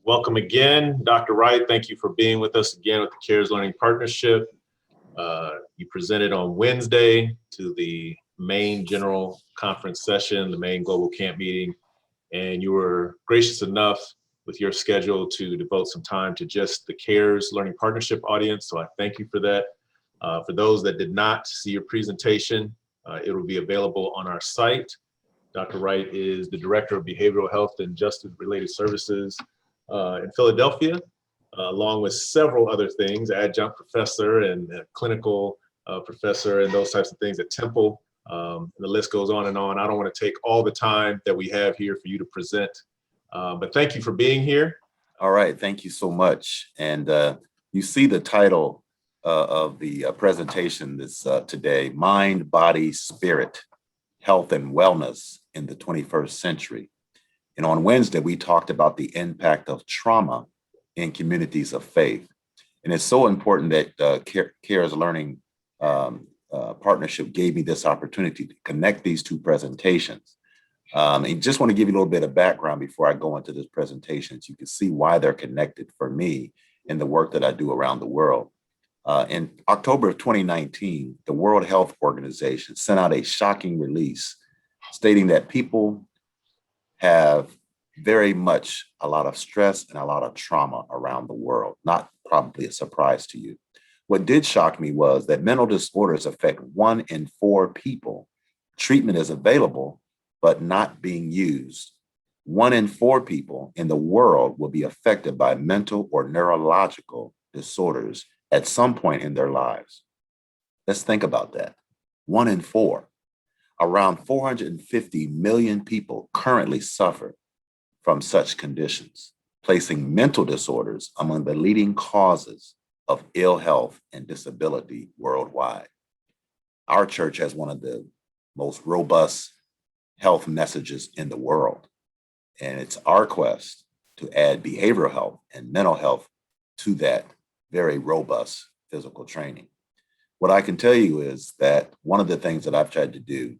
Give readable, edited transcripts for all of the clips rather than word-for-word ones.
Welcome again, Dr. Wright. Thank you for being with us again with the CARES Learning Partnership. You presented on Wednesday to the main general conference session, the main global camp meeting, and you were gracious enough with your schedule to devote some time to just the CARES Learning Partnership audience. So I thank you for that. For those that did not see your presentation, it will be available on our site. Dr. Wright is the Director of Behavioral Health and Justice-Related Services in Philadelphia, along with several other things, adjunct professor and clinical professor and those types of things at Temple. And the list goes on and on. I don't want to take all the time that we have here for you to present, but thank you for being here. All right, thank you so much. And you see the title of the presentation this today, Mind, Body, Spirit, Health and Wellness in the 21st Century. And on Wednesday, we talked about the impact of trauma in communities of faith. And it's so important that CARES Learning Partnership gave me this opportunity to connect these two presentations. And just want to give you a little bit of background before I go into this presentation, so you can see why they're connected for me in the work that I do around the world. In October of 2019, the World Health Organization sent out a shocking release stating that people have very much a lot of stress and a lot of trauma around the world, not probably a surprise to you. What did shock me was that mental disorders affect 1 in 4 people. Treatment is available, but not being used. 1 in 4 people in the world will be affected by mental or neurological disorders at some point in their lives. Let's think about that. 1 in 4. Around 450 million people currently suffer from such conditions, placing mental disorders among the leading causes of ill health and disability worldwide. Our church has one of the most robust health messages in the world, and it's our quest to add behavioral health and mental health to that very robust physical training. What I can tell you is that one of the things that I've tried to do,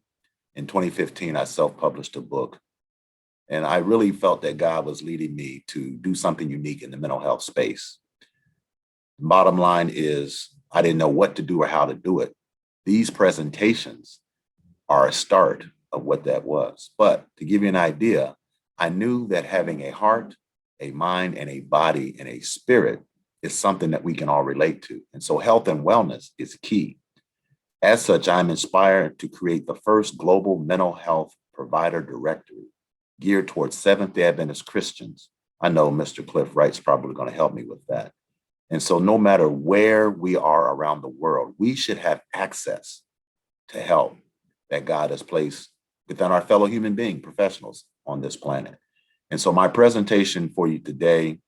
in 2015, I self-published a book, and I really felt that God was leading me to do something unique in the mental health space. The bottom line is I didn't know what to do or how to do it. These presentations are a start of what that was. But to give you an idea, I knew that having a heart, a mind, and a body and a spirit is something that we can all relate to. And so health and wellness is key. As such, I'm inspired to create the first global mental health provider directory geared towards Seventh-day Adventist Christians. I know Mr. Cliff Wright's probably going to help me with that. And so no matter where we are around the world, we should have access to help that God has placed within our fellow human being professionals on this planet. And so my presentation for you today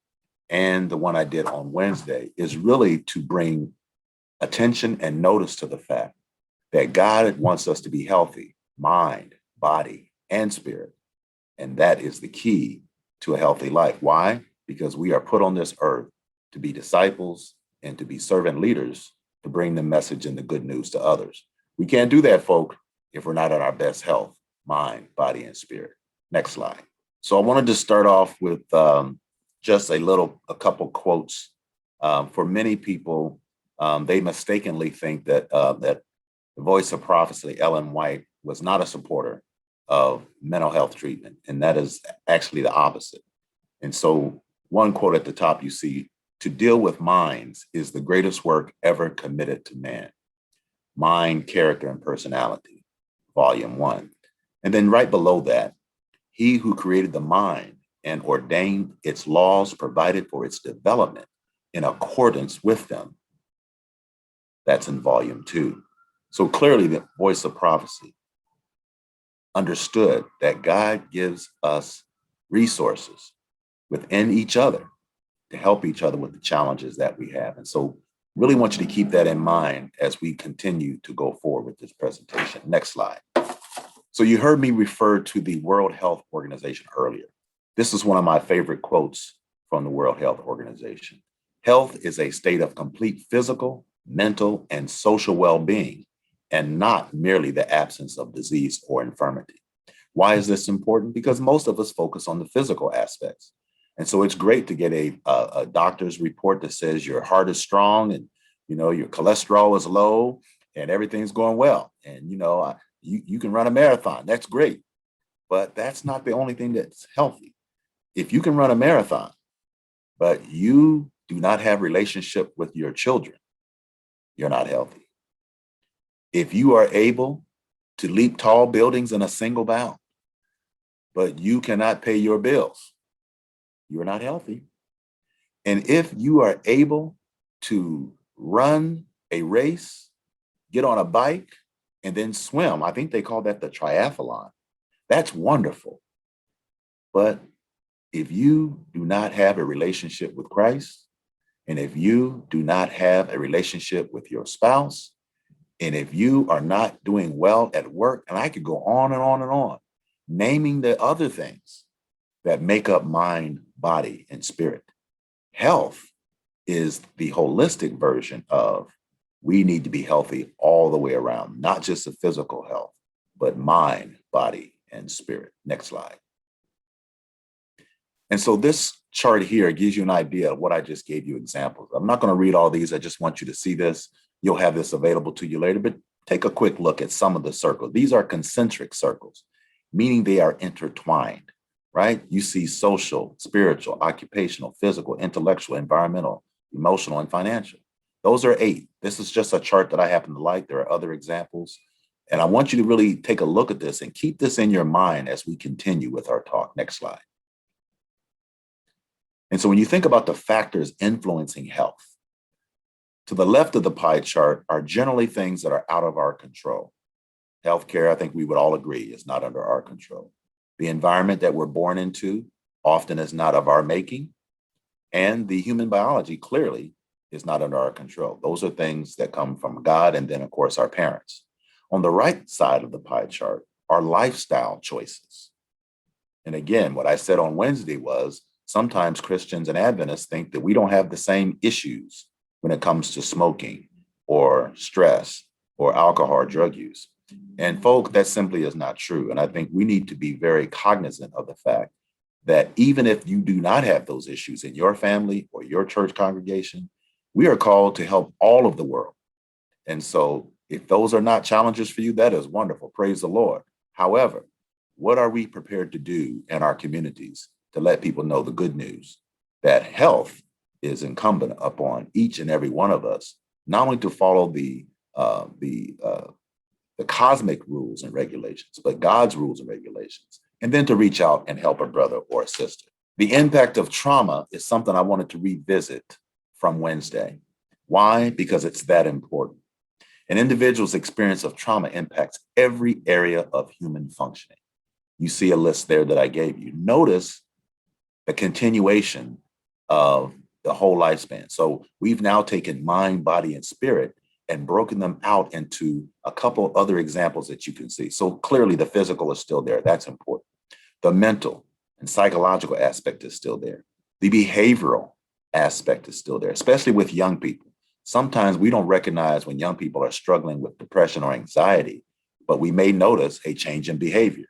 and the one I did on Wednesday is really to bring attention and notice to the fact that God wants us to be healthy, mind, body, and spirit. And that is the key to a healthy life. Why? Because we are put on this earth to be disciples and to be servant leaders to bring the message and the good news to others. We can't do that, folk, if we're not at our best health, mind, body, and spirit. Next slide. So I wanted to start off with just a couple quotes. For many people, they mistakenly think that the voice of prophecy, Ellen White, was not a supporter of mental health treatment, and that is actually the opposite. And so one quote at the top you see, "To deal with minds is the greatest work ever committed to man." Mind, Character, and Personality, Volume 1. And then right below that, "He who created the mind and ordained its laws provided for its development in accordance with them." That's in Volume 2. So clearly the voice of prophecy understood that God gives us resources within each other to help each other with the challenges that we have. And so really want you to keep that in mind as we continue to go forward with this presentation. Next slide. So you heard me refer to the World Health Organization earlier. This is one of my favorite quotes from the World Health Organization. "Health is a state of complete physical, mental, and social well-being, and not merely the absence of disease or infirmity." Why is this important? Because most of us focus on the physical aspects. And so it's great to get a doctor's report that says your heart is strong and, your cholesterol is low and everything's going well. And, you can run a marathon. That's great. But that's not the only thing that's healthy. If you can run a marathon, but you do not have relationship with your children, you're not healthy. If you are able to leap tall buildings in a single bound, but you cannot pay your bills, you're not healthy. And if you are able to run a race, get on a bike, and then swim, I think they call that the triathlon. That's wonderful. But if you do not have a relationship with Christ, and if you do not have a relationship with your spouse, and if you are not doing well at work, and I could go on and on and on, naming the other things that make up mind, body, and spirit. Health is the holistic version of we need to be healthy all the way around, not just the physical health, but mind, body, and spirit. Next slide. And so this chart here gives you an idea of what I just gave you examples. I'm not going to read all these. I just want you to see this. You'll have this available to you later, but take a quick look at some of the circles. These are concentric circles, meaning they are intertwined, right? You see social, spiritual, occupational, physical, intellectual, environmental, emotional, and financial. Those are 8. This is just a chart that I happen to like. There are other examples. And I want you to really take a look at this and keep this in your mind as we continue with our talk. Next slide. And so when you think about the factors influencing health, to the left of the pie chart are generally things that are out of our control. Healthcare, I think we would all agree, is not under our control. The environment that we're born into often is not of our making. And the human biology clearly is not under our control. Those are things that come from God and then, of course, our parents. On the right side of the pie chart are lifestyle choices. And again, what I said on Wednesday was sometimes Christians and Adventists think that we don't have the same issues when it comes to smoking or stress or alcohol or drug use. And folks, that simply is not true. And I think we need to be very cognizant of the fact that even if you do not have those issues in your family or your church congregation, we are called to help all of the world. And so if those are not challenges for you, that is wonderful. Praise the Lord. However, what are we prepared to do in our communities to let people know the good news that health is incumbent upon each and every one of us, not only to follow the cosmic rules and regulations, but God's rules and regulations, and then to reach out and help a brother or a sister. The impact of trauma is something I wanted to revisit from Wednesday. Why? Because it's that important. An individual's experience of trauma impacts every area of human functioning. You see a list there that I gave you. Notice the continuation of the whole lifespan. So we've now taken mind, body, and spirit and broken them out into a couple other examples that you can see. So clearly the physical is still there. That's important. The mental and psychological aspect is still there. The behavioral aspect is still there, especially with young people. Sometimes we don't recognize when young people are struggling with depression or anxiety, but we may notice a change in behavior.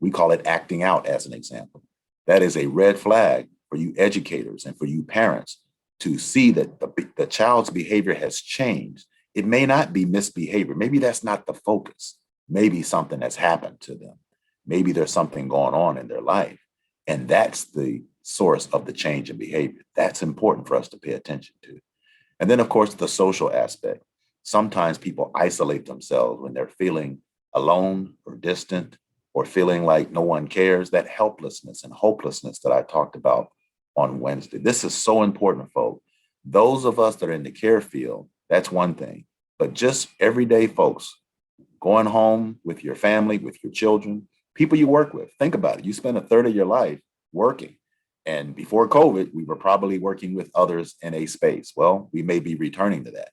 We call it acting out as an example. That is a red flag for you educators and for you parents to see that the child's behavior has changed. It may not be misbehavior. Maybe that's not the focus. Maybe something has happened to them. Maybe there's something going on in their life. And that's the source of the change in behavior. That's important for us to pay attention to. And then, of course, the social aspect. Sometimes people isolate themselves when they're feeling alone or distant or feeling like no one cares. That helplessness and hopelessness that I talked about on Wednesday. This is so important, folks. Those of us that are in the care field, that's one thing. But just everyday folks, going home with your family, with your children, people you work with. Think about it. You spend a third of your life working. And before COVID, we were probably working with others in a space. Well, we may be returning to that.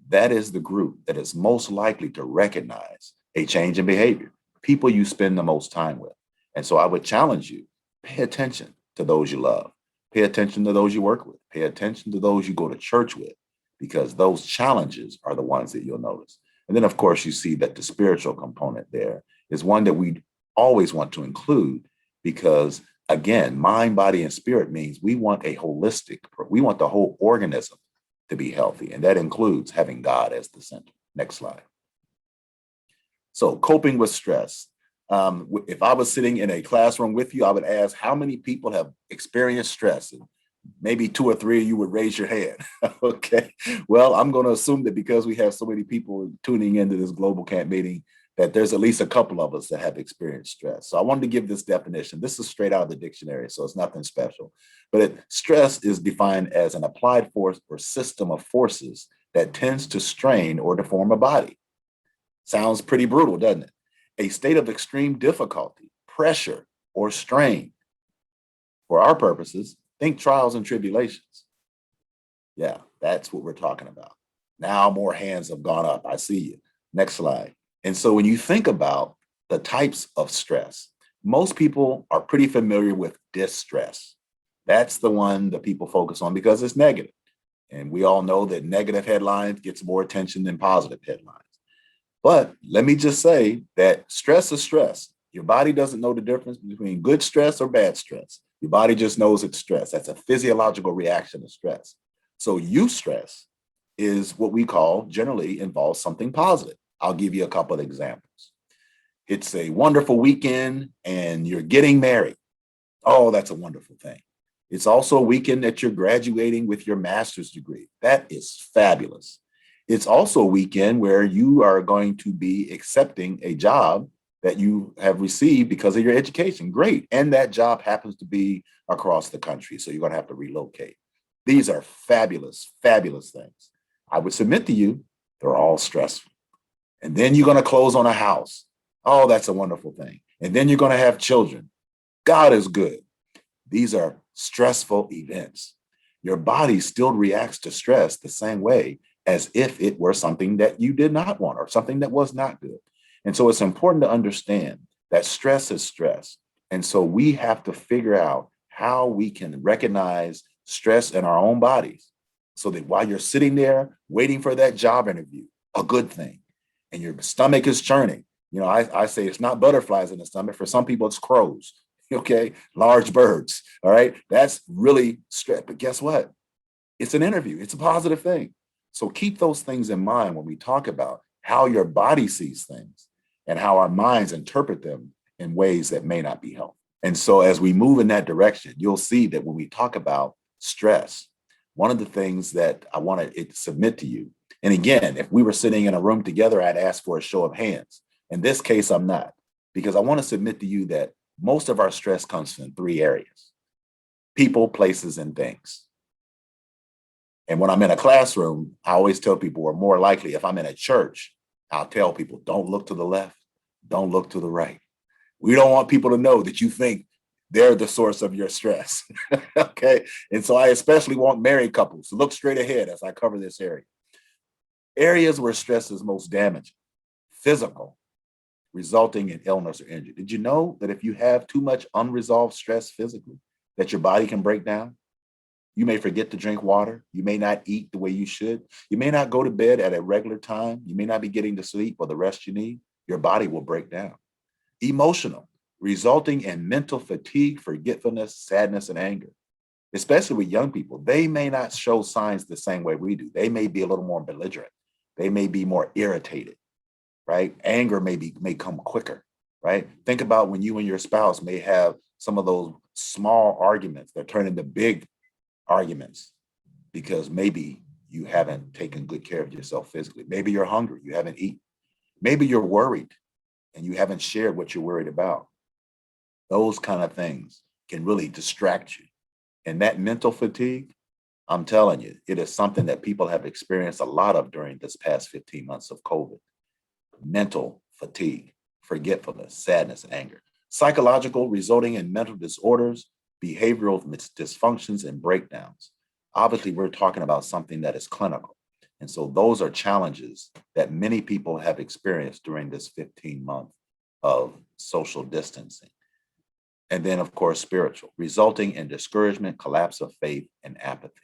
That is the group that is most likely to recognize a change in behavior, people you spend the most time with. And so I would challenge you, pay attention to those you love. Pay attention to those you work with. Pay attention to those you go to church with, because those challenges are the ones that you'll notice. And then, of course, you see that the spiritual component there is one that we always want to include, because Again, mind, body, and spirit means we want we want the whole organism to be healthy. And that includes having God as the center. Next slide. So coping with stress. If I was sitting in a classroom with you, I would ask how many people have experienced stress, and maybe 2 or 3 of you would raise your hand. Okay. Well, I'm going to assume that because we have so many people tuning into this global camp meeting, that there's at least a couple of us that have experienced stress. So I wanted to give this definition. This is straight out of the dictionary, so it's nothing special. But stress is defined as an applied force or system of forces that tends to strain or deform a body. Sounds pretty brutal, doesn't it? A state of extreme difficulty, pressure, or strain. For our purposes, think trials and tribulations. Yeah, that's what we're talking about. Now more hands have gone up. I see you. Next slide. And so when you think about the types of stress, most people are pretty familiar with distress. That's the one that people focus on because it's negative. And we all know that negative headlines gets more attention than positive headlines. But let me just say that stress is stress. Your body doesn't know the difference between good stress or bad stress. Your body just knows it's stress. That's a physiological reaction to stress. So eustress is what we call generally involves something positive. I'll give you a couple of examples. It's a wonderful weekend and you're getting married. Oh, that's a wonderful thing. It's also a weekend that you're graduating with your master's degree. That is fabulous. It's also a weekend where you are going to be accepting a job that you have received because of your education. Great. And that job happens to be across the country. So you're going to have to relocate. These are fabulous, fabulous things. I would submit to you, they're all stressful. And then you're going to close on a house. Oh, that's a wonderful thing. And then you're going to have children. God is good. These are stressful events. Your body still reacts to stress the same way as if it were something that you did not want or something that was not good. And so it's important to understand that stress is stress. And so we have to figure out how we can recognize stress in our own bodies so that while you're sitting there waiting for that job interview, a good thing, and your stomach is churning. You know, I say it's not butterflies in the stomach. For some people, it's crows, okay? Large birds, all right? That's really stress. But guess what? It's an interview. It's a positive thing. So keep those things in mind when we talk about how your body sees things and how our minds interpret them in ways that may not be helpful. And so as we move in that direction, you'll see that when we talk about stress, one of the things that I want to submit to you, and again, if we were sitting in a room together, I'd ask for a show of hands. In this case, I'm not, because I want to submit to you that most of our stress comes from 3 areas: people, places, and things. And when I'm in a classroom, I always tell people, or more likely, if I'm in a church, I'll tell people, don't look to the left, don't look to the right. We don't want people to know that you think they're the source of your stress. Okay. And so I especially want married couples to look straight ahead as I cover this area. Areas where stress is most damaging: physical, resulting in illness or injury. Did you know that if you have too much unresolved stress physically, that your body can break down? You may forget to drink water. You may not eat the way you should. You may not go to bed at a regular time. You may not be getting to sleep or the rest you need. Your body will break down. Emotional, resulting in mental fatigue, forgetfulness, sadness, and anger. Especially with young people, they may not show signs the same way we do. They may be a little more belligerent. They may be more irritated, right? Anger may come quicker, right? Think about when you and your spouse may have some of those small arguments that turn into big arguments because maybe you haven't taken good care of yourself physically. Maybe you're hungry, you haven't eaten. Maybe you're worried and you haven't shared what you're worried about. Those kind of things can really distract you. And that mental fatigue, I'm telling you, it is something that people have experienced a lot of during this past 15 months of COVID. Mental fatigue, forgetfulness, sadness, anger. Psychological, resulting in mental disorders, behavioral dysfunctions, and breakdowns. Obviously, we're talking about something that is clinical. And so those are challenges that many people have experienced during this 15 months of social distancing. And then, of course, spiritual, resulting in discouragement, collapse of faith, and apathy.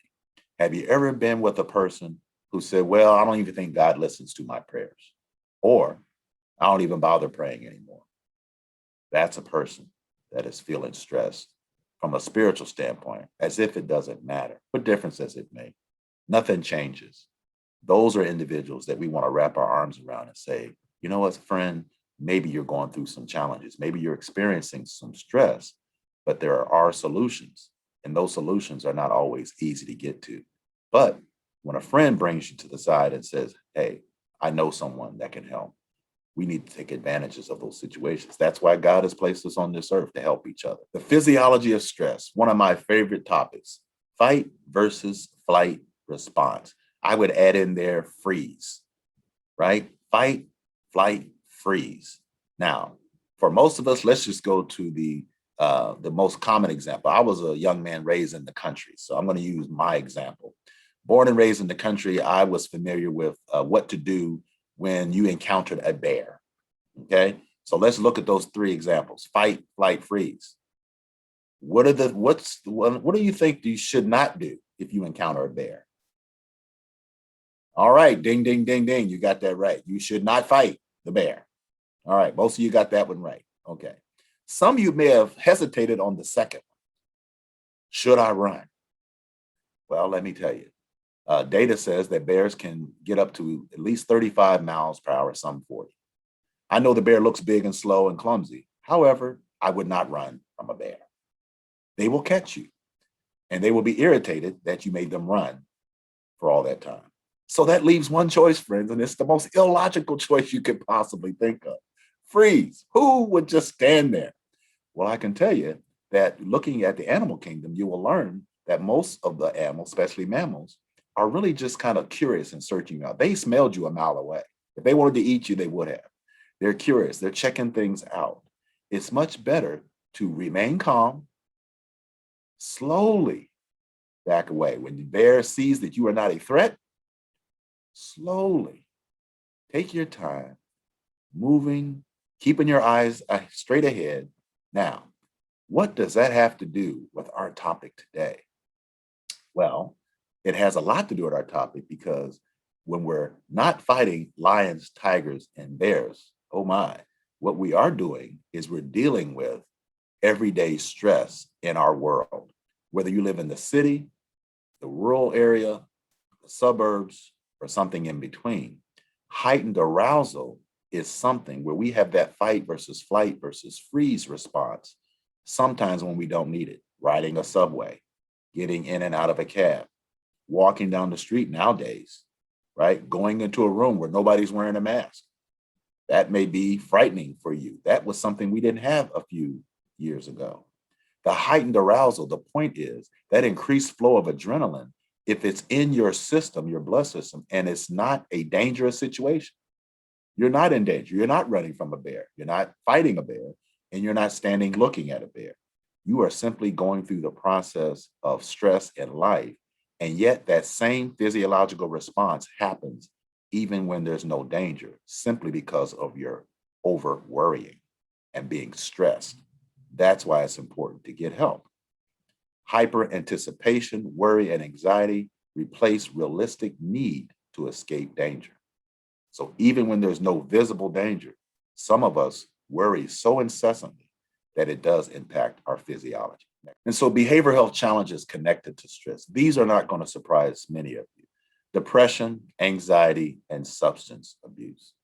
Have you ever been with a person who said, well, I don't even think God listens to my prayers, or I don't even bother praying anymore? That's a person that is feeling stressed from a spiritual standpoint, as if it doesn't matter. What difference does it make? Nothing changes. Those are individuals that we want to wrap our arms around and say, you know what, friend, maybe you're going through some challenges. Maybe you're experiencing some stress, but there are solutions. And those solutions are not always easy to get to. But when a friend brings you to the side and says, hey, I know someone that can help, we need to take advantages of those situations. That's why God has placed us on this earth, to help each other. The physiology of stress, one of my favorite topics, fight versus flight response. I would add in there freeze, right? Fight, flight, freeze. Now, for most of us, let's just go to the most common example. I was a young man raised in the country, so I'm going to use my example. Born and raised in the country, I was familiar with what to do when you encountered a bear. Okay, so let's look at those three examples: fight, flight, freeze. What do you think you should not do if you encounter a bear? All right, ding, ding, ding, ding. You got that right. You should not fight the bear. All right, most of you got that one right. Okay. Some of you may have hesitated on the second one. Should I run? Well, let me tell you. Data says that bears can get up to at least 35 miles per hour, some 40. I know the bear looks big and slow and clumsy. However, I would not run from a bear. They will catch you, and they will be irritated that you made them run for all that time. So that leaves one choice, friends, and it's the most illogical choice you could possibly think of. Freeze. Who would just stand there? Well, I can tell you that looking at the animal kingdom, you will learn that most of the animals, especially mammals, are really just kind of curious and searching out. They smelled you a mile away. If they wanted to eat you, they would have. They're curious. They're checking things out. It's much better to remain calm, slowly back away. When the bear sees that you are not a threat, slowly take your time, moving, keeping your eyes straight ahead. Now, what does that have to do with our topic today? Well, it has a lot to do with our topic, because when we're not fighting lions, tigers, and bears, oh my, what we are doing is we're dealing with everyday stress in our world. Whether you live in the city, the rural area, the suburbs, or something in between, heightened arousal is something where we have that fight versus flight versus freeze response sometimes when we don't need it. Riding a subway, getting in and out of a cab, walking down the street nowadays, right? Going into a room where nobody's wearing a mask. That may be frightening for you. That was something we didn't have a few years ago. The heightened arousal, the point is that increased flow of adrenaline, if it's in your system, your blood system, and it's not a dangerous situation, you're not in danger. You're not running from a bear. You're not fighting a bear, and you're not standing looking at a bear. You are simply going through the process of stress in life. And yet that same physiological response happens even when there's no danger, simply because of your over worrying and being stressed. That's why it's important to get help. Hyper anticipation, worry, and anxiety replace realistic need to escape danger. So even when there's no visible danger, some of us worry so incessantly that it does impact our physiology. And so behavioral health challenges connected to stress, these are not going to surprise many of you. Depression, anxiety, and substance abuse.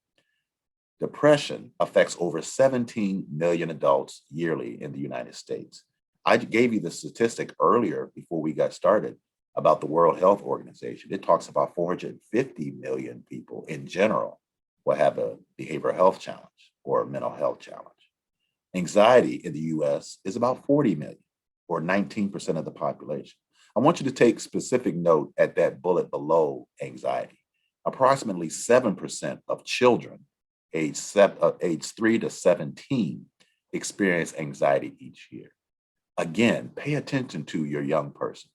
Depression affects over 17 million adults yearly in the United States. I gave you the statistic earlier before we got started about the World Health Organization. It talks about 450 million people in general will have a behavioral health challenge or a mental health challenge. Anxiety in the US is about 40 million, or 19% of the population. I want you to take specific note at that bullet below anxiety. Approximately 7% of children age 3 to 17 experience anxiety each year. Again, pay attention to your young person.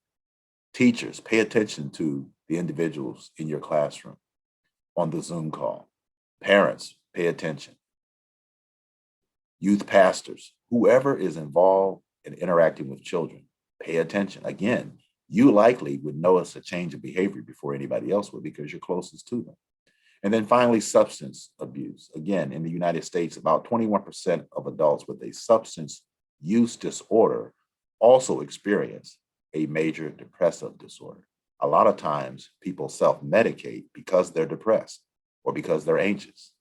Teachers, pay attention to the individuals in your classroom on the Zoom call. Parents, pay attention. Youth pastors, whoever is involved in interacting with children, pay attention. Again, you likely would notice a change of behavior before anybody else would, because you're closest to them. And then finally, substance abuse. Again, in the United States, about 21% of adults with a substance use disorder also experience a major depressive disorder. A lot of times people self-medicate because they're depressed or because they're anxious.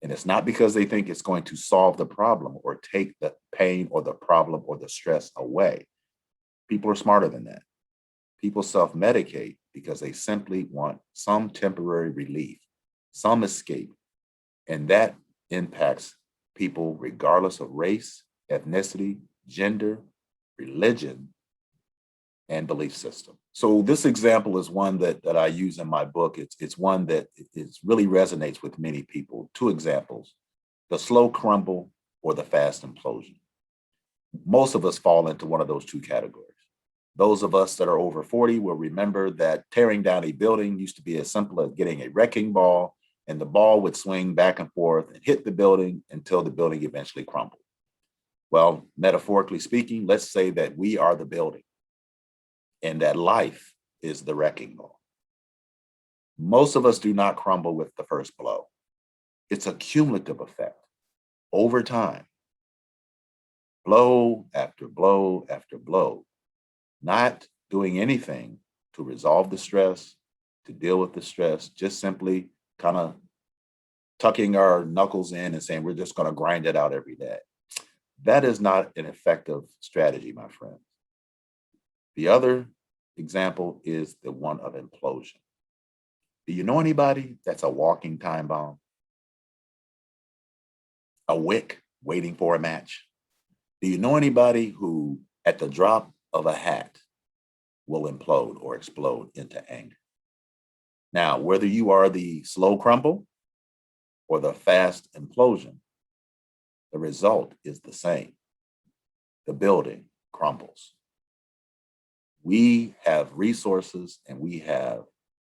And it's not because they think it's going to solve the problem or take the pain or the problem or the stress away. People are smarter than that. People self-medicate because they simply want some temporary relief, some escape. And that impacts people regardless of race, ethnicity, gender, religion, and belief system. So this example is one that I use in my book. It's one that really resonates with many people. Two examples: the slow crumble or the fast implosion. Most of us fall into one of those two categories. Those of us that are over 40 will remember that tearing down a building used to be as simple as getting a wrecking ball, and the ball would swing back and forth and hit the building until the building eventually crumbled. Well, metaphorically speaking, let's say that we are the building and that life is the wrecking ball. Most of us do not crumble with the first blow. It's a cumulative effect over time. Blow after blow after blow, not doing anything to resolve the stress, to deal with the stress, just simply kind of tucking our knuckles in and saying, we're just going to grind it out every day. That is not an effective strategy, my friend. The other example is the one of implosion. Do you know anybody that's a walking time bomb? A wick waiting for a match? Do you know anybody who, at the drop of a hat, will implode or explode into anger? Now, whether you are the slow crumble or the fast implosion, the result is the same. The building crumbles. We have resources and we have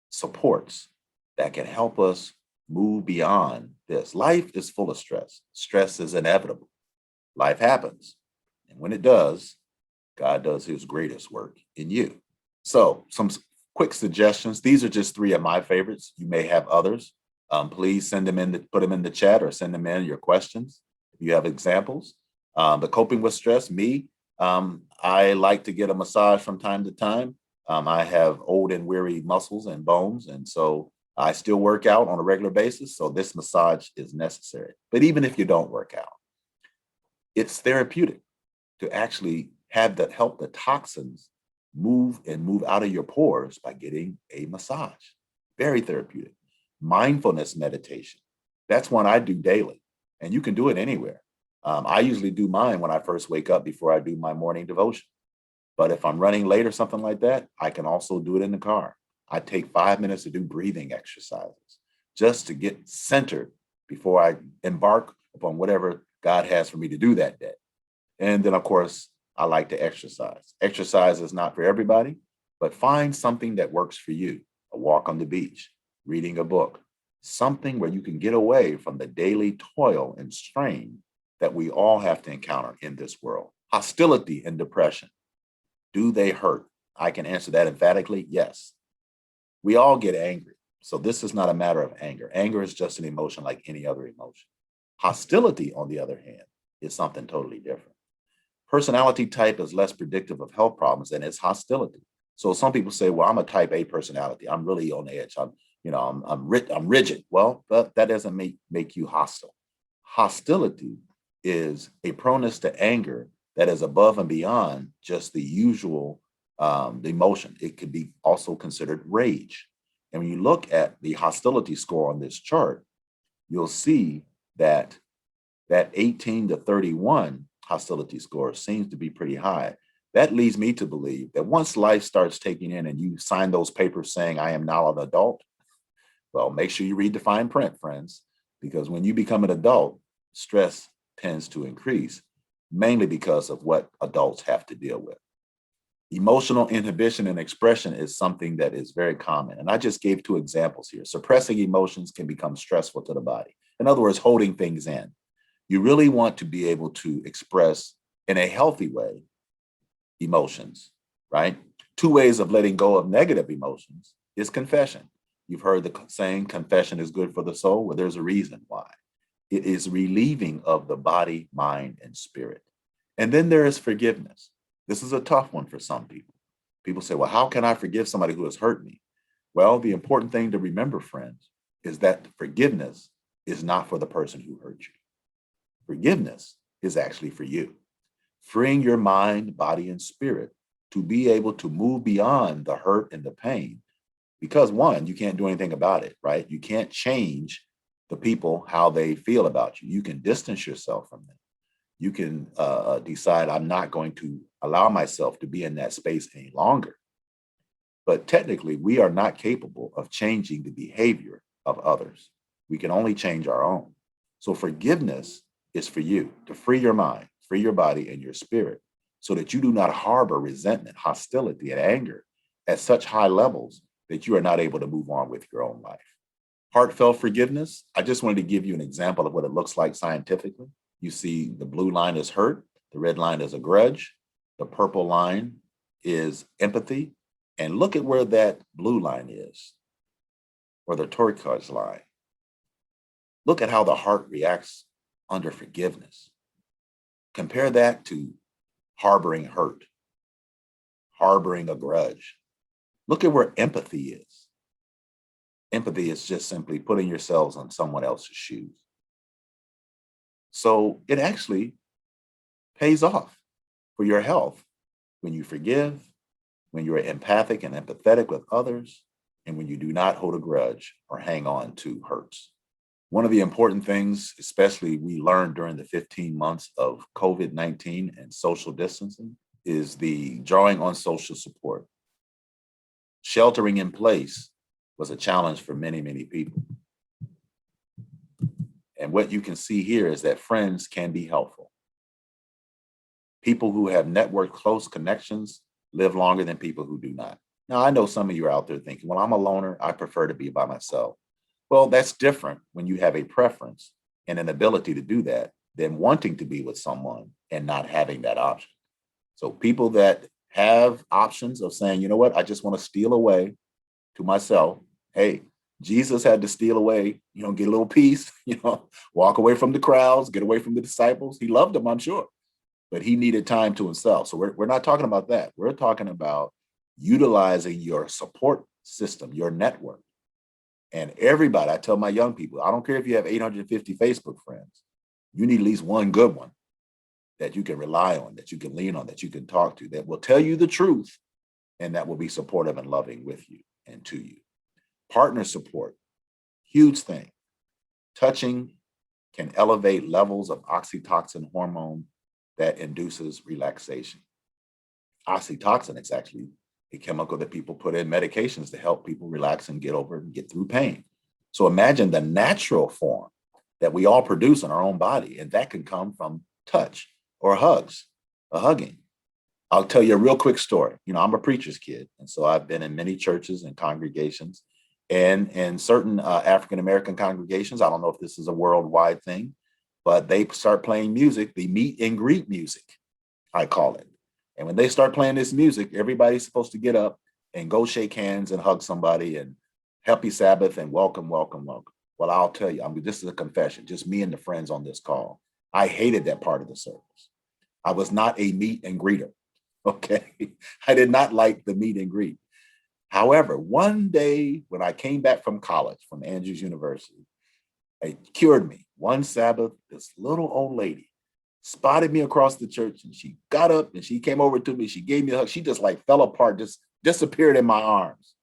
supports that can help us move beyond this. Life is full of stress. Stress is inevitable. Life happens. And when it does, God does his greatest work in you. So some quick suggestions. These are just three of my favorites. You may have others. Please send them in, put them in the chat or send them in your questions. If you have examples. The coping with stress, I like to get a massage from time to time. I have old and weary muscles and bones, and so I still work out on a regular basis. So this massage is necessary. But even if you don't work out, it's therapeutic to actually have that help the toxins move out of your pores by getting a massage. Very therapeutic. Mindfulness meditation. That's one I do daily, and you can do it anywhere. I usually do mine when I first wake up before I do my morning devotion. But if I'm running late or something like that, I can also do it in the car. I take 5 minutes to do breathing exercises just to get centered before I embark upon whatever God has for me to do that day. And then, of course, I like to exercise. Exercise is not for everybody, but find something that works for you. A walk on the beach, reading a book, something where you can get away from the daily toil and strain that we all have to encounter in this world. Hostility and depression. Do they hurt? I can answer that emphatically, yes. We all get angry. So this is not a matter of anger. Anger is just an emotion like any other emotion. Hostility, on the other hand, is something totally different. Personality type is less predictive of health problems than its hostility. So some people say, well, I'm a type A personality. I'm really on edge. I'm rigid. Well, that doesn't make you hostile. Hostility is a proneness to anger that is above and beyond just the usual emotion. It could be also considered rage. And when you look at the hostility score on this chart, you'll see that 18 to 31 hostility score seems to be pretty high. That leads me to believe that once life starts taking in and you sign those papers saying, I am now an adult, well, make sure you read the fine print, friends, because when you become an adult, stress tends to increase, mainly because of what adults have to deal with. Emotional inhibition and expression is something that is very common. And I just gave two examples here. Suppressing emotions can become stressful to the body. In other words, holding things in. You really want to be able to express in a healthy way emotions, right? Two ways of letting go of negative emotions is confession. You've heard the saying, confession is good for the soul. Well, there's a reason why. It is relieving of the body, mind, and spirit. And then there is forgiveness. This is a tough one for some people. People say, well, how can I forgive somebody who has hurt me? Well, the important thing to remember, friends, is that forgiveness is not for the person who hurt you. Forgiveness is actually for you. Freeing your mind, body, and spirit to be able to move beyond the hurt and the pain. Because one, you can't do anything about it, right? You can't change the people, how they feel about you. You can distance yourself from them. You can decide, I'm not going to allow myself to be in that space any longer. But technically, we are not capable of changing the behavior of others. We can only change our own. So forgiveness is for you to free your mind, free your body and your spirit so that you do not harbor resentment, hostility, and anger at such high levels that you are not able to move on with your own life. Heartfelt forgiveness, I just wanted to give you an example of what it looks like scientifically. You see the blue line is hurt, the red line is a grudge, the purple line is empathy. And look at where that blue line is, or the turquoise line. Look at how the heart reacts under forgiveness. Compare that to harboring hurt, harboring a grudge. Look at where empathy is. Empathy is just simply putting yourselves on someone else's shoes. So it actually pays off for your health when you forgive, when you're empathic and empathetic with others, and when you do not hold a grudge or hang on to hurts. One of the important things, especially we learned during the 15 months of COVID-19 and social distancing, is the drawing on social support. Sheltering in place was a challenge for many, many people. And what you can see here is that friends can be helpful. People who have networked close connections live longer than people who do not. Now, I know some of you are out there thinking, well, I'm a loner. I prefer to be by myself. Well, that's different when you have a preference and an ability to do that than wanting to be with someone and not having that option. So people that have options of saying, you know what, I just want to steal away to myself. Hey, Jesus had to steal away, get a little peace, walk away from the crowds, get away from the disciples. He loved them, I'm sure, but he needed time to himself. So we're not talking about that. We're talking about utilizing your support system, your network. And everybody, I tell my young people, I don't care if you have 850 Facebook friends, you need at least one good one that you can rely on, that you can lean on, that you can talk to, that will tell you the truth and that will be supportive and loving with you and to you. Partner support, huge thing. Touching can elevate levels of oxytocin hormone that induces relaxation. Oxytocin is actually a chemical that people put in medications to help people relax and get over and get through pain. So imagine the natural form that we all produce in our own body, and that can come from touch or hugs, a hugging. I'll tell you a real quick story. I'm a preacher's kid, and so I've been in many churches and congregations, and in certain African-American congregations, I don't know if this is a worldwide thing, but they start playing music, the meet and greet music, I call it. And when they start playing this music, everybody's supposed to get up and go shake hands and hug somebody and happy Sabbath and welcome, welcome, welcome. Well, I'll tell you, this is a confession, just me and the friends on this call. I hated that part of the service. I was not a meet and greeter, okay? I did not like the meet and greet. However, one day when I came back from college, from Andrews University, it cured me. One Sabbath, this little old lady spotted me across the church and she got up and she came over to me. She gave me a hug. She just fell apart, just disappeared in my arms.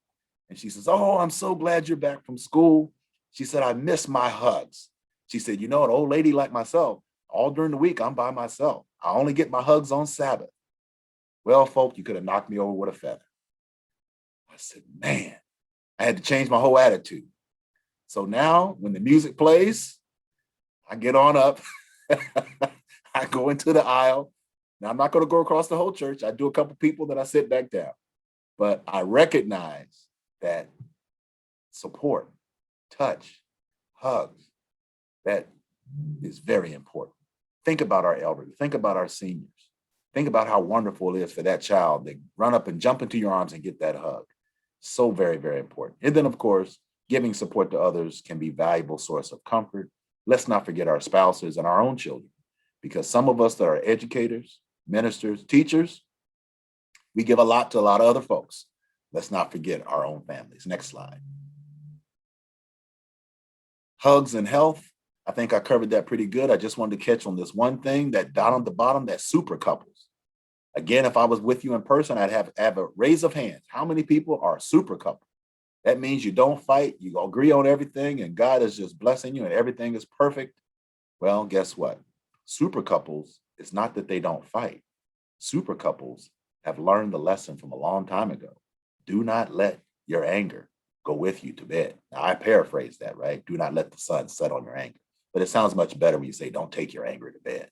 And she says, oh, I'm so glad you're back from school. She said, I miss my hugs. She said, an old lady like myself, all during the week, I'm by myself. I only get my hugs on Sabbath. Well, folk, you could have knocked me over with a feather. I said, man, I had to change my whole attitude. So now when the music plays, I get on up. I go into the aisle. Now, I'm not going to go across the whole church. I do a couple people that I sit back down. But I recognize that support, touch, hugs, that is very important. Think about our elderly. Think about our seniors. Think about how wonderful it is for that child to run up and jump into your arms and get that hug. So very, very important. And then, of course, giving support to others can be a valuable source of comfort. Let's not forget our spouses and our own children. Because some of us that are educators, ministers, teachers, We give a lot to a lot of other folks. Let's not forget our own families. Next slide. Hugs and health. I think I covered that pretty good. I just wanted to catch on this one thing, that down at the bottom, that super couples. Again, if I was with you in person, I'd have a raise of hands. How many people are super couple? That means you don't fight, you agree on everything, and God is just blessing you and everything is perfect. Well, guess what? Super couples, it's not that they don't fight. Super couples have learned the lesson from a long time ago. Do not let your anger go with you to bed. Now, I paraphrase that, right? Do not let the sun set on your anger. But it sounds much better when you say, don't take your anger to bed.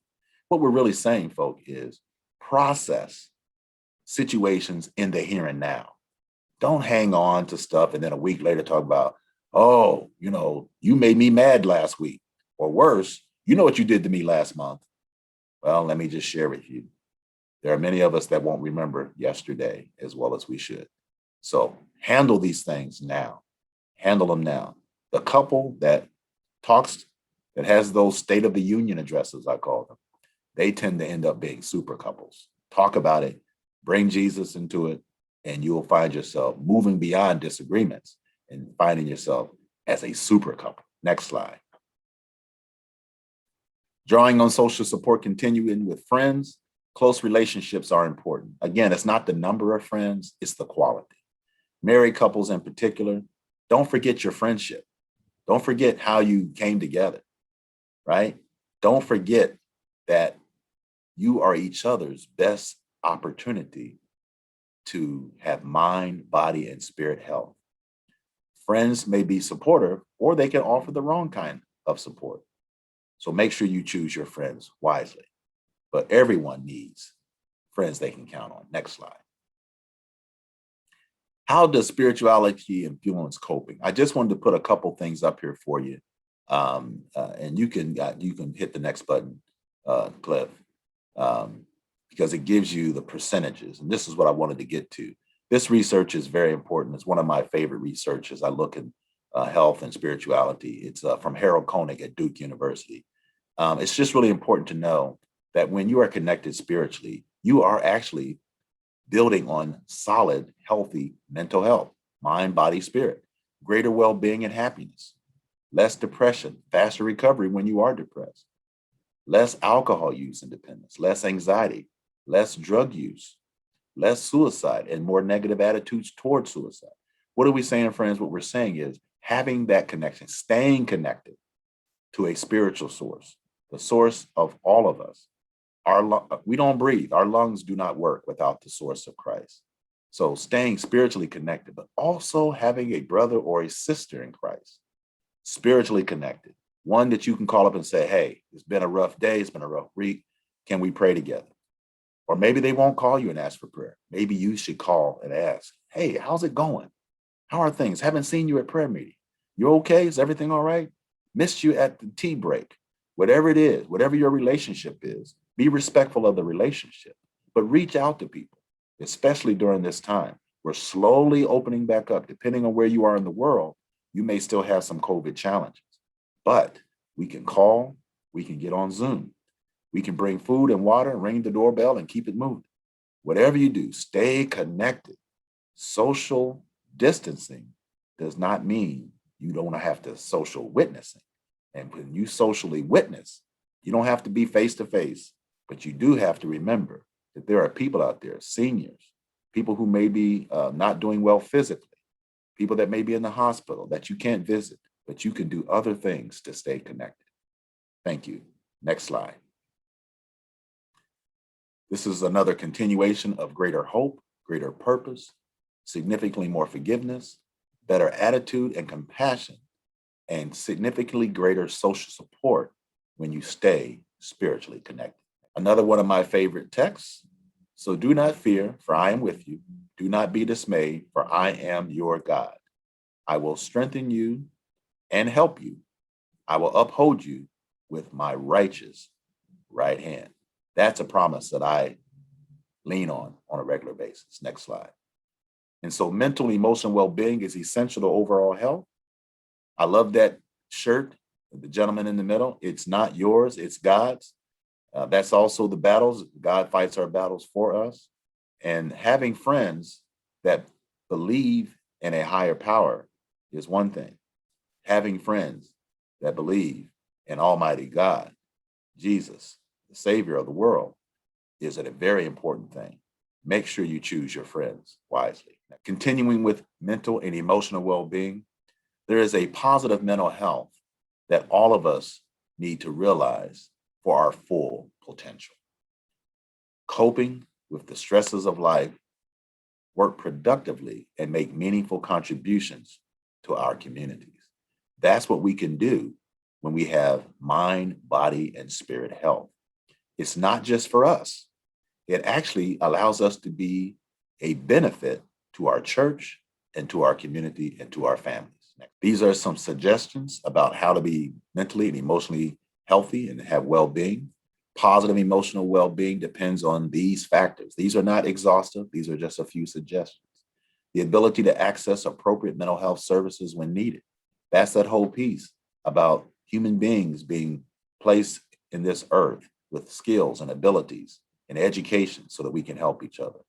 What we're really saying, folk, is process situations in the here and now. Don't hang on to stuff and then a week later talk about, oh, you made me mad last week. Or worse, you know what you did to me last month. Well, let me just share with you. There are many of us that won't remember yesterday as well as we should. So handle these things now. Handle them now. The couple that talks, that has those State of the Union addresses, I call them, they tend to end up being super couples. Talk about it, bring Jesus into it, and you will find yourself moving beyond disagreements and finding yourself as a super couple. Next slide. Drawing on social support, continuing with friends. Close relationships are important. Again, it's not the number of friends, it's the quality. Married couples in particular, don't forget your friendship. Don't forget how you came together, right? Don't forget that you are each other's best opportunity to have mind, body, and spirit health. Friends may be supportive, or they can offer the wrong kind of support. So make sure you choose your friends wisely. But everyone needs friends they can count on. Next slide. How does spirituality influence coping? I just wanted to put a couple things up here for you. And you can hit the next button, Cliff, because it gives you the percentages. And this is what I wanted to get to. This research is very important. It's one of my favorite research as I look at health and spirituality. It's from Harold Koenig at Duke University. It's just really important to know that when you are connected spiritually, you are actually building on solid, healthy mental health, mind, body, spirit, greater well-being and happiness, less depression, faster recovery when you are depressed, less alcohol use and dependence, less anxiety, less drug use, less suicide, and more negative attitudes towards suicide. What are we saying, friends? What we're saying is having that connection, staying connected to a spiritual source, the source of all of us. We don't breathe. Our lungs do not work without the source of Christ. So staying spiritually connected, but also having a brother or a sister in Christ, spiritually connected, one that you can call up and say, hey, it's been a rough day. It's been a rough week. Can we pray together? Or maybe they won't call you and ask for prayer. Maybe you should call and ask, hey, how's it going? How are things? Haven't seen you at prayer meeting. You okay? Is everything all right? Missed you at the tea break. Whatever it is, whatever your relationship is, be respectful of the relationship, but reach out to people, especially during this time. We're slowly opening back up. Depending on where you are in the world, you may still have some COVID challenges, but we can call, we can get on Zoom. We can bring food and water, ring the doorbell, and keep it moving. Whatever you do, stay connected. Social distancing does not mean you don't have to social witnessing. And when you socially witness, you don't have to be face to face, but you do have to remember that there are people out there, seniors, people who may be not doing well physically, people that may be in the hospital that you can't visit, but you can do other things to stay connected. Thank you. Next slide. This is another continuation of greater hope, greater purpose, significantly more forgiveness, better attitude and compassion, and significantly greater social support when you stay spiritually connected. Another one of my favorite texts. So do not fear, for I am with you. Do not be dismayed, for I am your God. I will strengthen you and help you. I will uphold you with my righteous right hand. That's a promise that I lean on a regular basis. Next slide. And so mental, emotional well-being is essential to overall health. I love that shirt, the gentleman in the middle. It's not yours, it's God's. That's also the battles. God fights our battles for us. And having friends that believe in a higher power is one thing. Having friends that believe in Almighty God, Jesus, the Savior of the world, is a very important thing. Make sure you choose your friends wisely. Now, continuing with mental and emotional well-being, there is a positive mental health that all of us need to realize for our full potential. Coping with the stresses of life, work productively, and make meaningful contributions to our communities. That's what we can do when we have mind, body, and spirit health. It's not just for us. It actually allows us to be a benefit to our church and to our community and to our families. These are some suggestions about how to be mentally and emotionally healthy and have well-being. Positive emotional well-being depends on these factors. These are not exhaustive. These are just a few suggestions. The ability to access appropriate mental health services when needed. That's that whole piece about human beings being placed in this earth with skills and abilities and education so that we can help each other.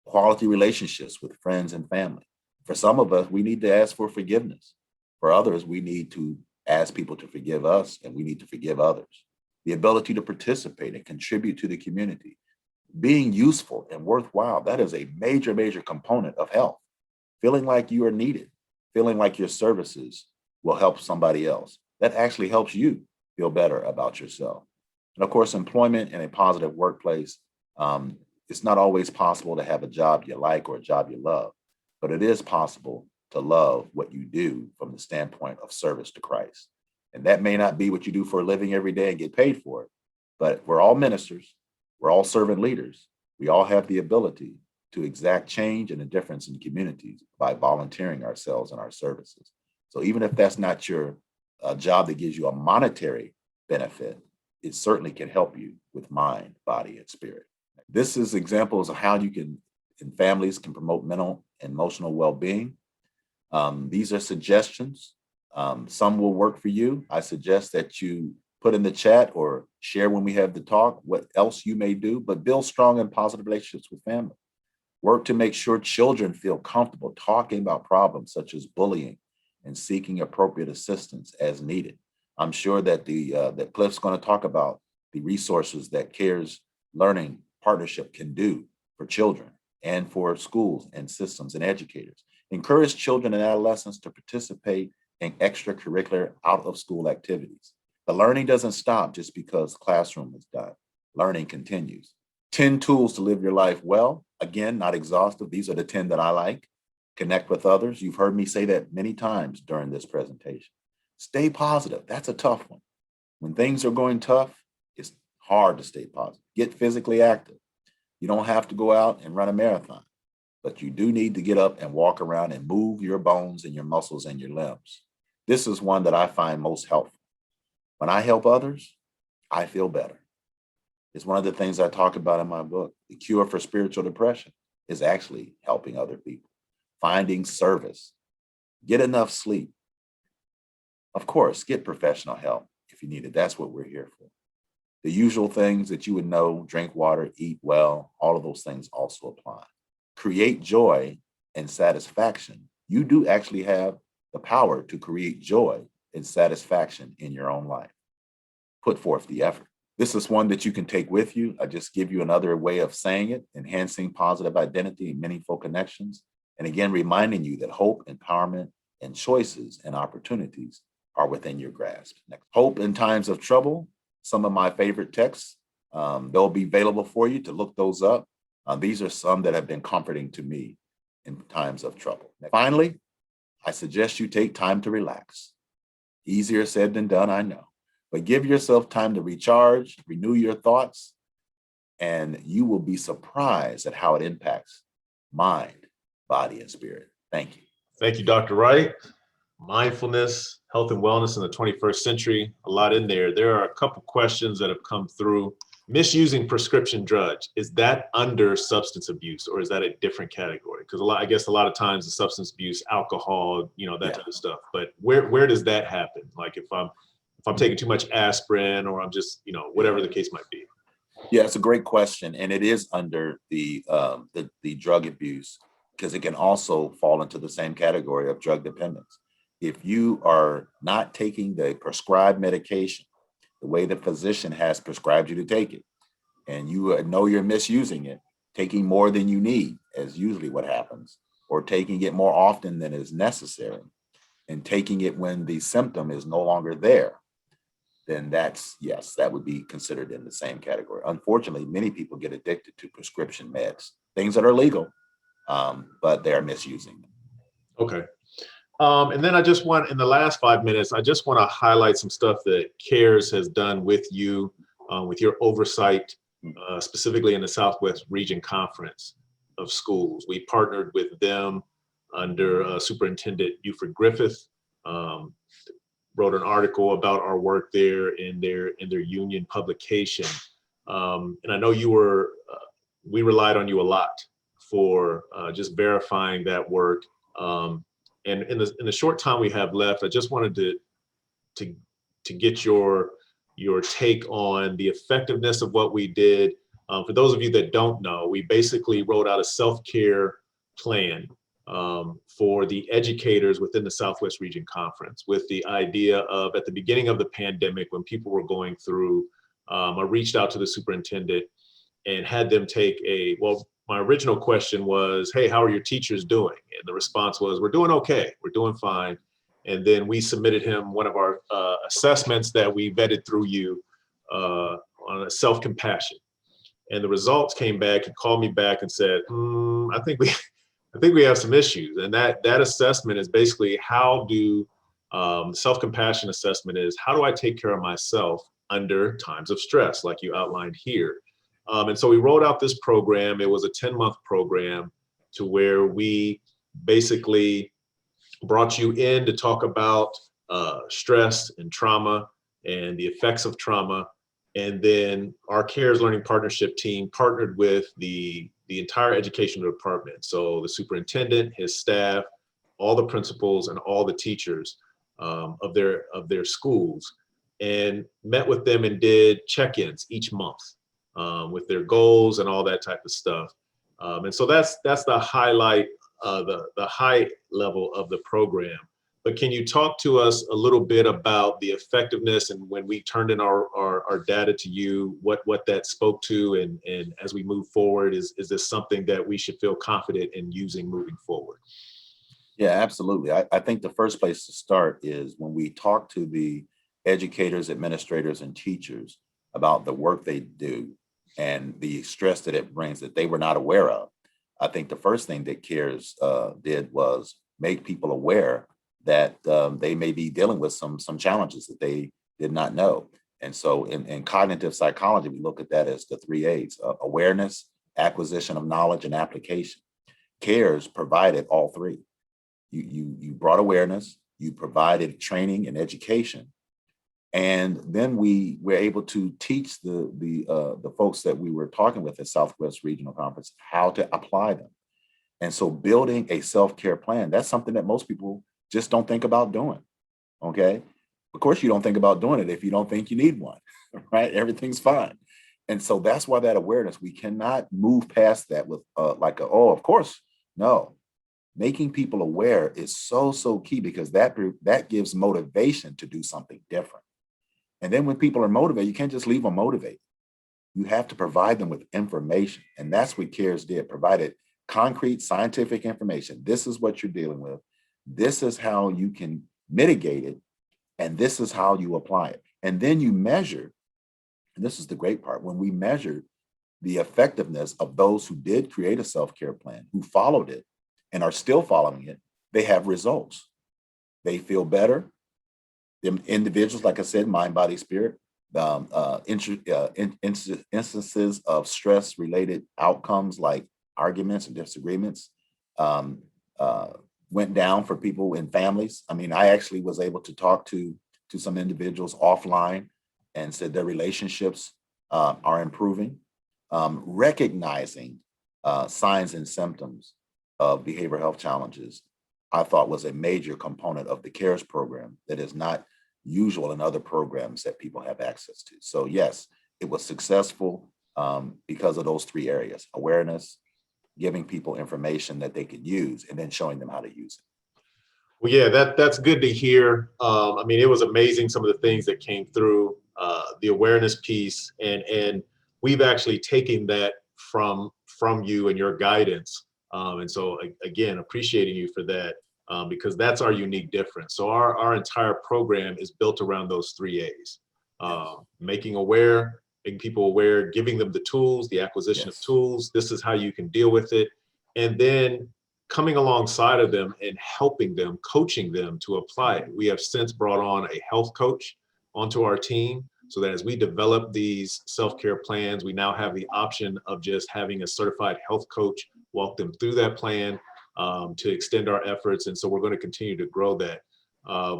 Quality relationships with friends and family. For some of us, we need to ask for forgiveness. For others, we need to ask people to forgive us, and we need to forgive others. The ability to participate and contribute to the community. Being useful and worthwhile, that is a major, major component of health. Feeling like you are needed, feeling like your services will help somebody else. That actually helps you feel better about yourself. And of course, employment in a positive workplace, it's not always possible to have a job you like or a job you love, but it is possible to love what you do from the standpoint of service to Christ. And that may not be what you do for a living every day and get paid for it, but we're all ministers, we're all servant leaders. We all have the ability to exact change and a difference in communities by volunteering ourselves and our services. So even if that's not your job that gives you a monetary benefit, it certainly can help you with mind, body, and spirit. This is examples of how you can, and families can promote mental and emotional well-being. These are suggestions. Some will work for you. I suggest that you put in the chat or share when we have the talk what else you may do, but build strong and positive relationships with family. Work to make sure children feel comfortable talking about problems such as bullying and seeking appropriate assistance as needed. I'm sure that that Cliff's going to talk about the resources that CARES Learning Partnership can do for children and for schools and systems and educators. Encourage children and adolescents to participate in extracurricular out-of-school activities. The learning doesn't stop just because classroom is done. Learning continues. 10 tools to live your life well. Again, not exhaustive. These are the 10 that I like. Connect with others. You've heard me say that many times during this presentation. Stay positive. That's a tough one. When things are going tough, it's hard to stay positive. Get physically active. You don't have to go out and run a marathon, but you do need to get up and walk around and move your bones and your muscles and your limbs. This is one that I find most helpful. When I help others, I feel better. It's one of the things I talk about in my book. The cure for spiritual depression is actually helping other people, finding service, get enough sleep. Of course, get professional help if you need it. That's what we're here for. The usual things that you would know, drink water, eat well, all of those things also apply. Create joy and satisfaction. You do actually have the power to create joy and satisfaction in your own life. Put forth the effort. This is one that you can take with you. I just give you another way of saying it, enhancing positive identity and meaningful connections. And again, reminding you that hope, empowerment, and choices and opportunities are within your grasp. Next, hope in times of trouble. Some of my favorite texts, they'll be available for you to look those up. These are some that have been comforting to me in times of trouble. Finally, I suggest you take time to relax. Easier said than done, I know. But give yourself time to recharge, renew your thoughts, and you will be surprised at how it impacts mind, body, and spirit. Thank you. Thank you, Dr. Wright. Mindfulness, health and wellness in the 21st century, a lot in there. There are a couple questions that have come through. Misusing prescription drugs, is that under substance abuse or is that a different category? Because I guess a lot of times the substance abuse, alcohol, that type of stuff. But where does that happen? Like if I'm taking too much aspirin or I'm just, whatever the case might be. Yeah, it's a great question, and it is under the drug abuse, because it can also fall into the same category of drug dependence. If you are not taking the prescribed medication the way the physician has prescribed you to take it, and you know you're misusing it, taking more than you need, as usually what happens, or taking it more often than is necessary, and taking it when the symptom is no longer there, then that's, yes, that would be considered in the same category. Unfortunately, many people get addicted to prescription meds, things that are legal, but they are misusing them. Okay. And then I just want, in the last 5 minutes, I just want to highlight some stuff that CARES has done with you, with your oversight, specifically in the Southwest Region Conference of Schools. We partnered with them under Superintendent Buford Griffith, wrote an article about our work there in their union publication. And I know we relied on you a lot for just verifying that work. And in the short time we have left, I just wanted to get your take on the effectiveness of what we did. For those of you that don't know, we basically wrote out a self-care plan for the educators within the Southwest Region Conference, with the idea of, at the beginning of the pandemic, when people were going through, I reached out to the superintendent and had them take my original question was, hey, how are your teachers doing? And the response was, we're doing okay, we're doing fine. And then we submitted him one of our assessments that we vetted through you on a self-compassion. And the results came back. He called me back and said, I think we have some issues. And that assessment is basically self-compassion assessment is, how do I take care of myself under times of stress, like you outlined here? And so we rolled out this program. It was a 10-month program to where we basically brought you in to talk about stress and trauma and the effects of trauma. And then our CARES Learning Partnership team partnered with the entire educational department. So the superintendent, his staff, all the principals, and all the teachers of their schools, and met with them and did check-ins each month with their goals and all that type of stuff. And so that's the highlight, the high level of the program. But can you talk to us a little bit about the effectiveness, and when we turned in our data to you, what that spoke to, and as we move forward, is this something that we should feel confident in using moving forward? Yeah, absolutely. I think the first place to start is when we talk to the educators, administrators, and teachers about the work they do and the stress that it brings that they were not aware of. I think the first thing that CARES did was make people aware that they may be dealing with some challenges that they did not know. And so in cognitive psychology, we look at that as the 3 A's: awareness, acquisition of knowledge, and application. CARES provided all three. You brought awareness, you provided training and education, and then we were able to teach the folks that we were talking with at Southwest Regional Conference how to apply them. And so building a self-care plan, that's something that most people just don't think about doing, okay? Of course, you don't think about doing it if you don't think you need one, right? Everything's fine. And so that's why that awareness, we cannot move past that with oh, of course, no. Making people aware is so key, because that gives motivation to do something different. And then when people are motivated, you can't just leave them motivated. You have to provide them with information. And that's what CARES did, provided concrete scientific information. This is what you're dealing with. This is how you can mitigate it. And this is how you apply it. And then you measure, and this is the great part, when we measure the effectiveness of those who did create a self-care plan, who followed it and are still following it, they have results. They feel better. Them individuals, like I said, mind, body, spirit, instances of stress-related outcomes like arguments and disagreements went down for people in families. I mean, I actually was able to talk to some individuals offline and said their relationships are improving. Recognizing signs and symptoms of behavioral health challenges, I thought was a major component of the CARES program that is not usual in other programs that people have access to. So yes, it was successful. because of those three areas: awareness, giving people information that they could use, and then showing them how to use it. Well, yeah, that's good to hear. I mean, it was amazing, some of the things that came through, the awareness piece, and we've actually taken that from you and your guidance. And so again, appreciating you for that, because that's our unique difference. So our entire program is built around those three A's: making aware, making people aware, giving them the tools, the acquisition of tools. This is how you can deal with it, and then coming alongside of them and helping them, coaching them to apply it. We have since brought on a health coach onto our team, so that as we develop these self-care plans, we now have the option of just having a certified health coach walk them through that plan, to extend our efforts. And so we're going to continue to grow that.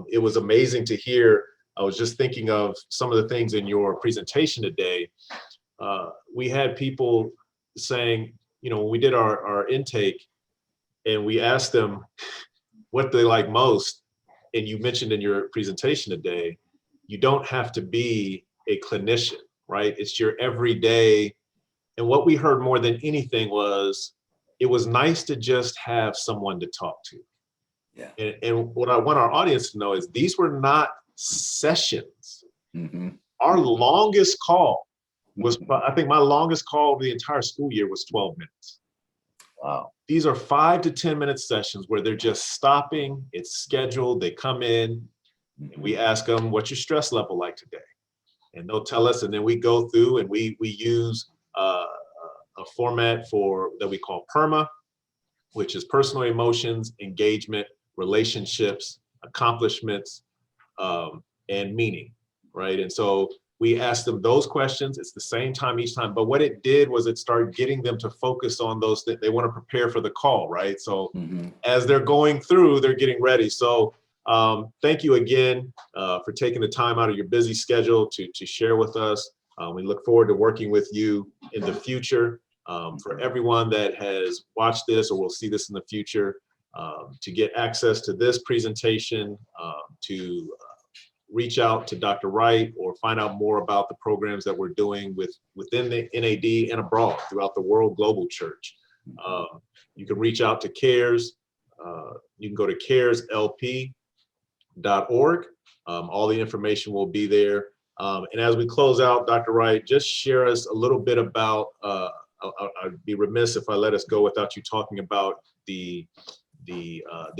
It was amazing to hear. I was just thinking of some of the things in your presentation today. We had people saying, when we did our intake, and we asked them what they like most, and you mentioned in your presentation today, you don't have to be a clinician, right? It's your everyday. And what we heard more than anything was, it was nice to just have someone to talk to. Yeah. And what I want our audience to know is, these were not sessions. Mm-hmm. Our longest call was, I think my longest call of the entire school year was 12 minutes. Wow. These are 5 to 10 minute sessions where they're just stopping. It's scheduled. They come in, and we ask them, what's your stress level like today? And they'll tell us, and then we go through and we use a format that we call PERMA, which is personal emotions, engagement, relationships, accomplishments, and meaning, right? And so we asked them those questions. It's the same time each time, but what it did was it started getting them to focus on those that they want to prepare for the call, right? So as they're going through, they're getting ready. So thank you again for taking the time out of your busy schedule to share with us. We look forward to working with you in the future. For everyone that has watched this or will see this in the future, to get access to this presentation, to reach out to Dr. Wright or find out more about the programs that we're doing within the NAD and abroad throughout the world global church. You can reach out to CARES. You can go to careslp.org. All the information will be there. And as we close out, Dr. Wright, just share us a little bit about, I'd be remiss if I let us go without you talking about the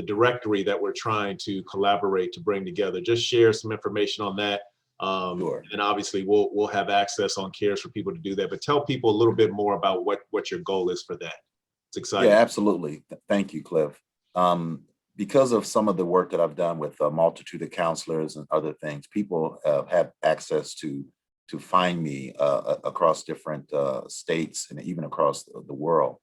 directory that we're trying to collaborate to bring together. Just share some information on that. Sure. And obviously we'll have access on CARES for people to do that, but tell people a little bit more about what your goal is for that. It's exciting. Yeah, absolutely. Thank you, Cliff. Because of some of the work that I've done with a multitude of counselors and other things, people have access to find me across different states and even across the world.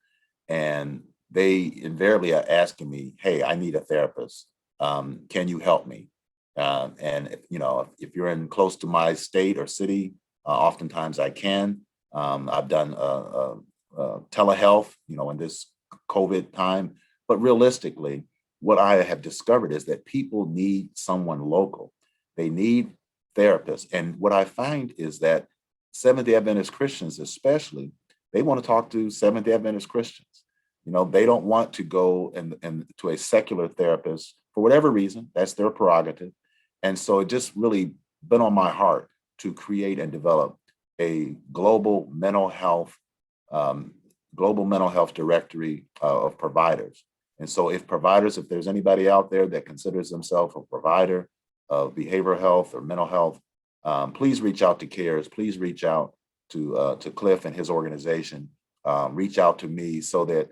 And they invariably are asking me, hey, I need a therapist. Can you help me? And if you're in close to my state or city, oftentimes I can. I've done telehealth, in this COVID time. But realistically, what I have discovered is that people need someone local. They need therapists. And what I find is that Seventh-day Adventist Christians, especially, they want to talk to Seventh-day Adventist Christians. They don't want to go and to a secular therapist for whatever reason. That's their prerogative. And so it just really been on my heart to create and develop a global mental health directory of providers. And so if there's anybody out there that considers themselves a provider of behavioral health or mental health, please reach out to CARES. Please reach out to Cliff and his organization. Reach out to me so that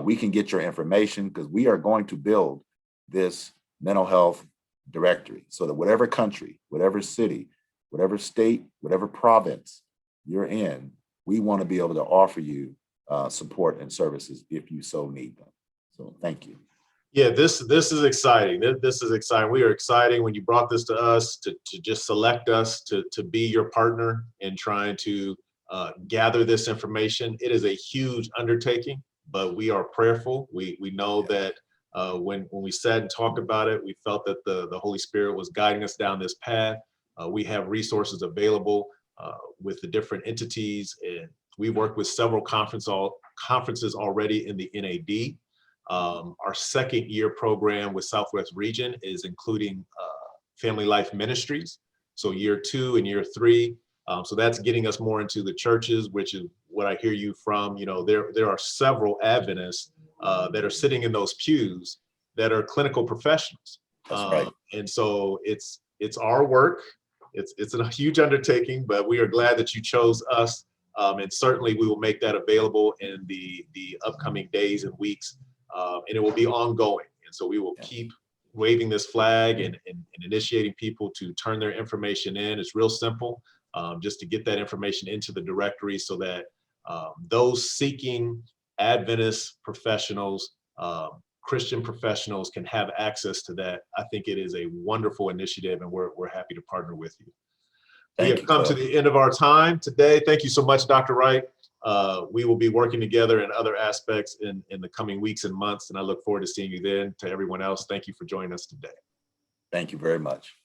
we can get your information, because we are going to build this mental health directory so that whatever country, whatever city, whatever state, whatever province you're in, we want to be able to offer you support and services if you so need them. So thank you. Yeah, this is exciting. This is exciting. We are excited when you brought this to us to just select us to be your partner in trying to gather this information. It is a huge undertaking, but we are prayerful. We know that when we sat and talked about it, we felt that the Holy Spirit was guiding us down this path. We have resources available with the different entities and We work with several conferences already in the NAD. Our second year program with Southwest Region is including Family Life Ministries. So year 2 and year 3. So that's getting us more into the churches, which is what I hear you from. You know, there are several Adventists that are sitting in those pews that are clinical professionals. That's right. And so it's our work. It's a huge undertaking, but we are glad that you chose us. And certainly we will make that available in the upcoming days and weeks. And it will be ongoing. And so we will keep waving this flag and initiating people to turn their information in. It's real simple, just to get that information into the directory so that those seeking Adventist professionals, Christian professionals can have access to that. I think it is a wonderful initiative, and we're happy to partner with you. We have come to the end of our time today. Thank you so much, Dr. Wright. We will be working together in other aspects in the coming weeks and months, and I look forward to seeing you then. To everyone else, thank you for joining us today. Thank you very much.